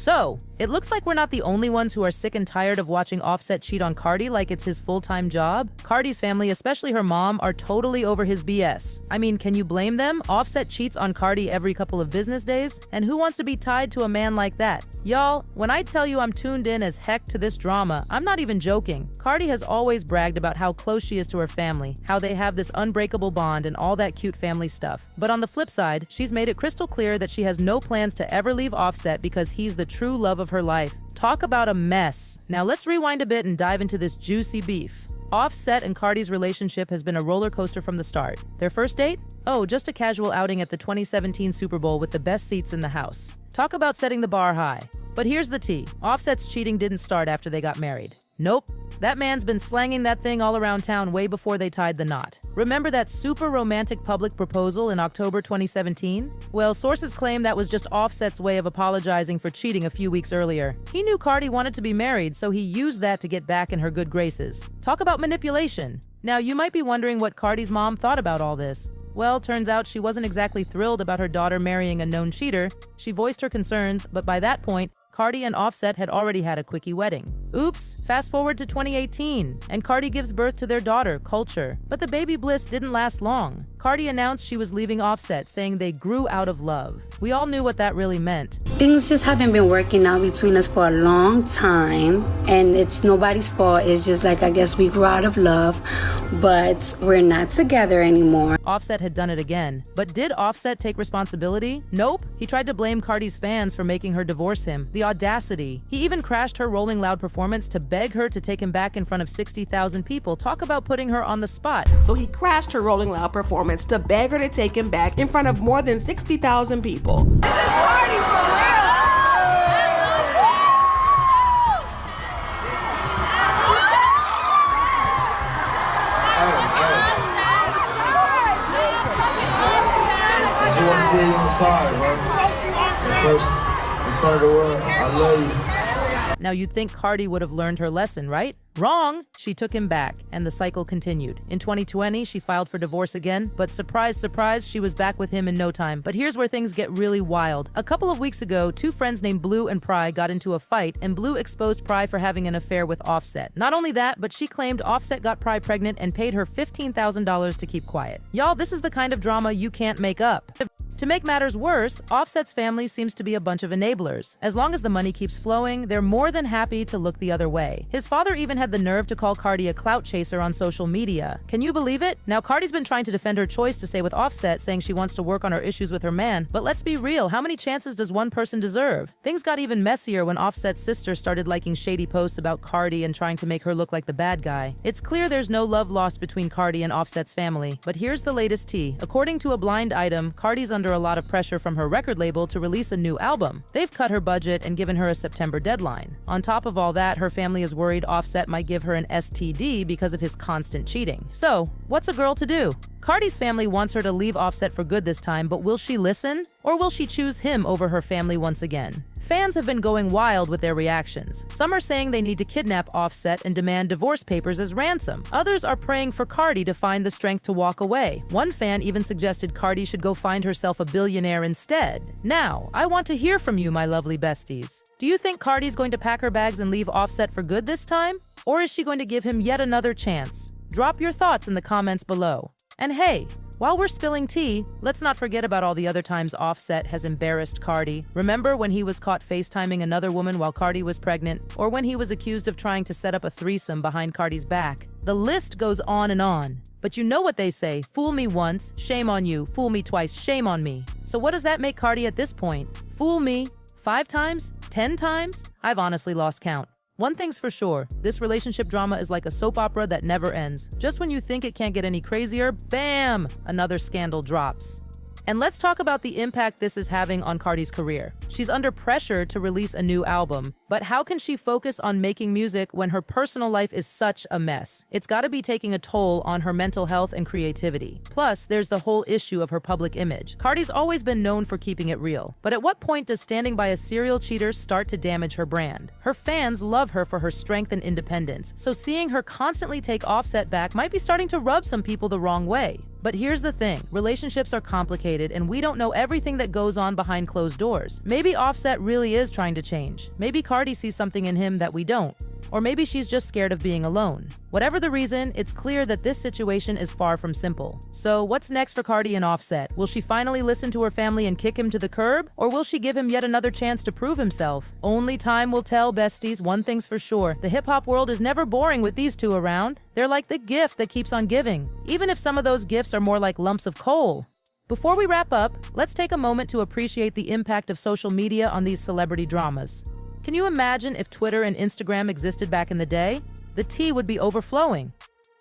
So, it looks like we're not the only ones who are sick and tired of watching Offset cheat on Cardi like it's his full-time job. Cardi's family, especially her mom, are totally over his BS. I mean, can you blame them? Offset cheats on Cardi every couple of business days, and who wants to be tied to a man like that? Y'all, when I tell you I'm tuned in as heck to this drama, I'm not even joking. Cardi has always bragged about how close she is to her family, how they have this unbreakable bond and all that cute family stuff. But on the flip side, she's made it crystal clear that she has no plans to ever leave Offset because he's the true love of her life. Talk about a mess. Now let's rewind a bit and dive into this juicy beef. Offset and Cardi's relationship has been a roller coaster from the start. Their first date? Oh, just a casual outing at the 2017 Super Bowl with the best seats in the house. Talk about setting the bar high. But here's the tea. Offset's cheating didn't start after they got married. Nope. That man's been slanging that thing all around town way before they tied the knot. Remember that super romantic public proposal in October 2017? Well, sources claim that was just Offset's way of apologizing for cheating a few weeks earlier. He knew Cardi wanted to be married, so he used that to get back in her good graces. Talk about manipulation. Now, you might be wondering what Cardi's mom thought about all this. Well, turns out she wasn't exactly thrilled about her daughter marrying a known cheater. She voiced her concerns, but by that point, Cardi and Offset had already had a quickie wedding. Oops, fast forward to 2018, and Cardi gives birth to their daughter, Culture. But the baby bliss didn't last long. Cardi announced she was leaving Offset, saying they grew out of love. We all knew what that really meant. Things just haven't been working out between us for a long time, and it's nobody's fault. It's just like, I guess we grew out of love, but we're not together anymore. Offset had done it again. But did Offset take responsibility? Nope. He tried to blame Cardi's fans for making her divorce him. The audacity. He even crashed her Rolling Loud performance to beg her to take him back in front of 60,000 people. Talk about putting her on the spot. So he crashed her Rolling Loud performance to beg her to take him back in front of more than 60,000 people. This is Cardi for real! I want to tell you I'm sorry, bro. First, in front of the world, I love you. Now you'd think Cardi would have learned her lesson, right? Wrong! She took him back, and the cycle continued. In 2020, she filed for divorce again, but surprise, surprise, she was back with him in no time. But here's where things get really wild. A couple of weeks ago, two friends named Blue and Pry got into a fight, and Blue exposed Pry for having an affair with Offset. Not only that, but she claimed Offset got Pry pregnant and paid her $15,000 to keep quiet. Y'all, this is the kind of drama you can't make up. To make matters worse, Offset's family seems to be a bunch of enablers. As long as the money keeps flowing, they're more than happy to look the other way. His father even had the nerve to call Cardi a clout chaser on social media. Can you believe it? Now, Cardi's been trying to defend her choice to stay with Offset, saying she wants to work on her issues with her man. But let's be real, how many chances does one person deserve? Things got even messier when Offset's sister started liking shady posts about Cardi and trying to make her look like the bad guy. It's clear there's no love lost between Cardi and Offset's family. But here's the latest tea. According to a blind item, Cardi's under a lot of pressure from her record label to release a new album. They've cut her budget and given her a September deadline. On top of all that, her family is worried Offset might give her an STD because of his constant cheating. So, what's a girl to do? Cardi's family wants her to leave Offset for good this time, but will she listen? Or will she choose him over her family once again? Fans have been going wild with their reactions. Some are saying they need to kidnap Offset and demand divorce papers as ransom. Others are praying for Cardi to find the strength to walk away. One fan even suggested Cardi should go find herself a billionaire instead. Now, I want to hear from you, my lovely besties. Do you think Cardi's going to pack her bags and leave Offset for good this time? Or is she going to give him yet another chance? Drop your thoughts in the comments below. And hey, while we're spilling tea, let's not forget about all the other times Offset has embarrassed Cardi. Remember when he was caught FaceTiming another woman while Cardi was pregnant? Or when he was accused of trying to set up a threesome behind Cardi's back? The list goes on and on. But you know what they say, fool me once, shame on you, fool me twice, shame on me. So what does that make Cardi at this point? Fool me 5 times? 10 times? I've honestly lost count. One thing's for sure, this relationship drama is like a soap opera that never ends. Just when you think it can't get any crazier, bam! Another scandal drops. And let's talk about the impact this is having on Cardi's career. She's under pressure to release a new album, but how can she focus on making music when her personal life is such a mess? It's gotta be taking a toll on her mental health and creativity. Plus, there's the whole issue of her public image. Cardi's always been known for keeping it real, but at what point does standing by a serial cheater start to damage her brand? Her fans love her for her strength and independence, so seeing her constantly take Offset back might be starting to rub some people the wrong way. But here's the thing, relationships are complicated and we don't know everything that goes on behind closed doors. Maybe Offset really is trying to change. Maybe Cardi sees something in him that we don't. Or maybe she's just scared of being alone. Whatever the reason, it's clear that this situation is far from simple. So what's next for Cardi and Offset? Will she finally listen to her family and kick him to the curb? Or will she give him yet another chance to prove himself? Only time will tell, besties. One thing's for sure, the hip-hop world is never boring with these two around. They're like the gift that keeps on giving, even if some of those gifts are more like lumps of coal. Before we wrap up, let's take a moment to appreciate the impact of social media on these celebrity dramas. Can you imagine if Twitter and Instagram existed back in the day? The tea would be overflowing.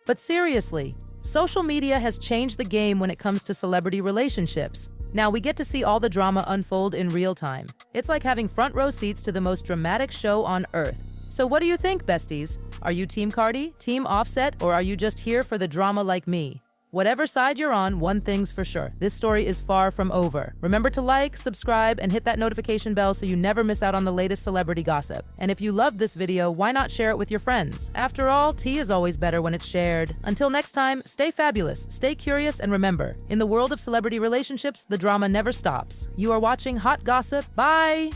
But seriously, social media has changed the game when it comes to celebrity relationships. Now we get to see all the drama unfold in real time. It's like having front row seats to the most dramatic show on earth. So what do you think, besties? Are you Team Cardi, Team Offset, or are you just here for the drama like me? Whatever side you're on, one thing's for sure, this story is far from over. Remember to like, subscribe, and hit that notification bell so you never miss out on the latest celebrity gossip. And if you loved this video, why not share it with your friends? After all, tea is always better when it's shared. Until next time, stay fabulous, stay curious, and remember, in the world of celebrity relationships, the drama never stops. You are watching Hot Gossip. Bye!